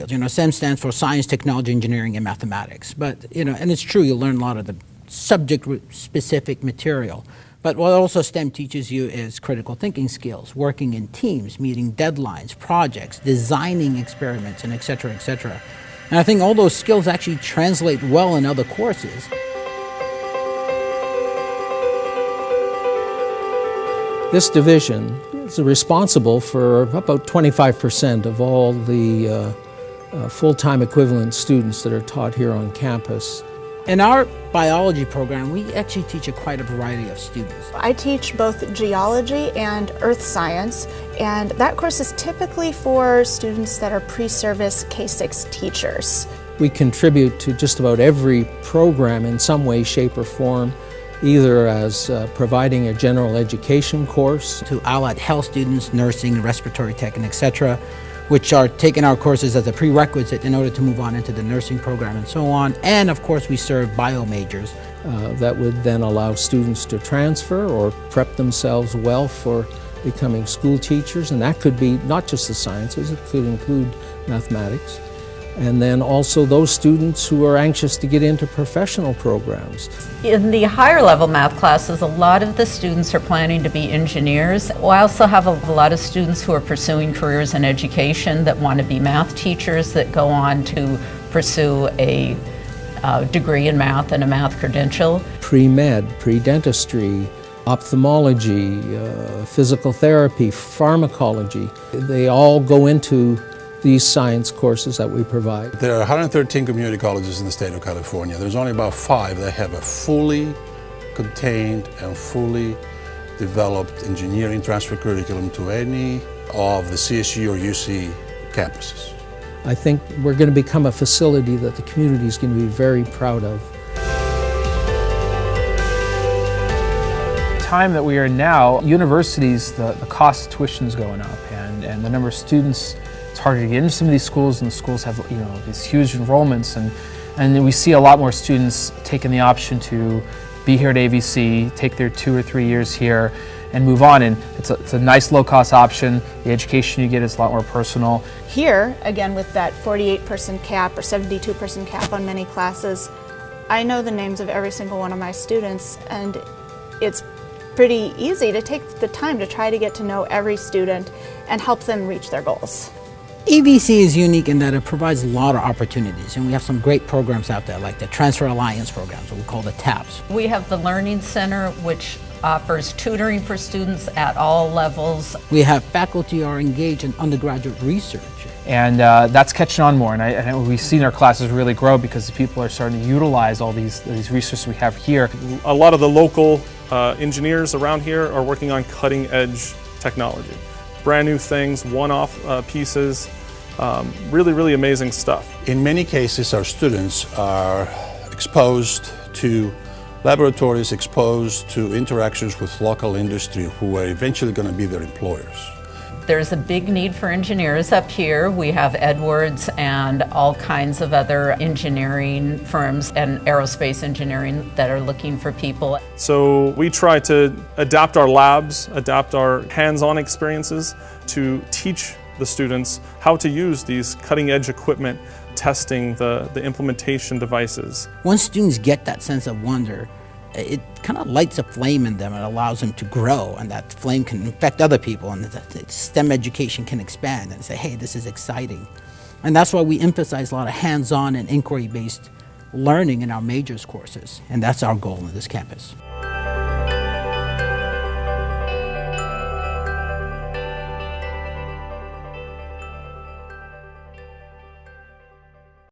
STEM stands for science, technology, engineering, and mathematics. But, and it's true, you'll learn a lot of the subject-specific material. But what also STEM teaches you is critical thinking skills, working in teams, meeting deadlines, projects, designing experiments, and et cetera, et cetera. And I think all those skills actually translate well in other courses. This division is responsible for about 25% of all the full-time equivalent students that are taught here on campus. In our biology program, we actually teach quite a variety of students. I teach both geology and earth science, and that course is typically for students that are pre-service K-6 teachers. We contribute to just about every program in some way, shape, or form, either as providing a general education course to allied health students, nursing, respiratory tech, and etc., which are taking our courses as a prerequisite in order to move on into the nursing program and so on. And of course we serve bio majors. That would then allow students to transfer or prep themselves well for becoming school teachers, and that could be not just the sciences, it could include mathematics. And then also those students who are anxious to get into professional programs. In the higher level math classes, a lot of the students are planning to be engineers. We also have a lot of students who are pursuing careers in education that want to be math teachers that go on to pursue a degree in math and a math credential. Pre-med, pre-dentistry, ophthalmology, physical therapy, pharmacology, they all go into these science courses that we provide. There are 113 community colleges in the state of California. There's only about 5 that have a fully contained and fully developed engineering transfer curriculum to any of the CSU or UC campuses. I think we're going to become a facility that the community is going to be very proud of. Time that we are in now, universities, the cost of tuition is going up, and the number of students, it's harder to get into some of these schools, and the schools have these huge enrollments, and we see a lot more students taking the option to be here at AVC, take their 2 or 3 years here, and move on. And it's a nice low-cost option. The education you get is a lot more personal. Here, again, with that 48-person cap or 72-person cap on many classes, I know the names of every single one of my students, and it's pretty easy to take the time to try to get to know every student and help them reach their goals. AVC is unique in that it provides a lot of opportunities, and we have some great programs out there like the Transfer Alliance programs, what we call the TAPS. We have the Learning Center, which offers tutoring for students at all levels. We have faculty who are engaged in undergraduate research. And that's catching on more, and we've seen our classes really grow because people are starting to utilize all these resources we have here. A lot of the local engineers around here are working on cutting edge technology. Brand new things, one-off pieces, really, really amazing stuff. In many cases, our students are exposed to laboratories, exposed to interactions with local industry who are eventually going to be their employers. There's a big need for engineers up here. We have Edwards and all kinds of other engineering firms and aerospace engineering that are looking for people. So we try to adapt our labs, adapt our hands-on experiences to teach the students how to use these cutting-edge equipment, testing the implementation devices. Once students get that sense of wonder, it kind of lights a flame in them and allows them to grow, and that flame can infect other people, and the STEM education can expand and say, hey, this is exciting. And that's why we emphasize a lot of hands-on and inquiry-based learning in our majors courses, and that's our goal in this campus.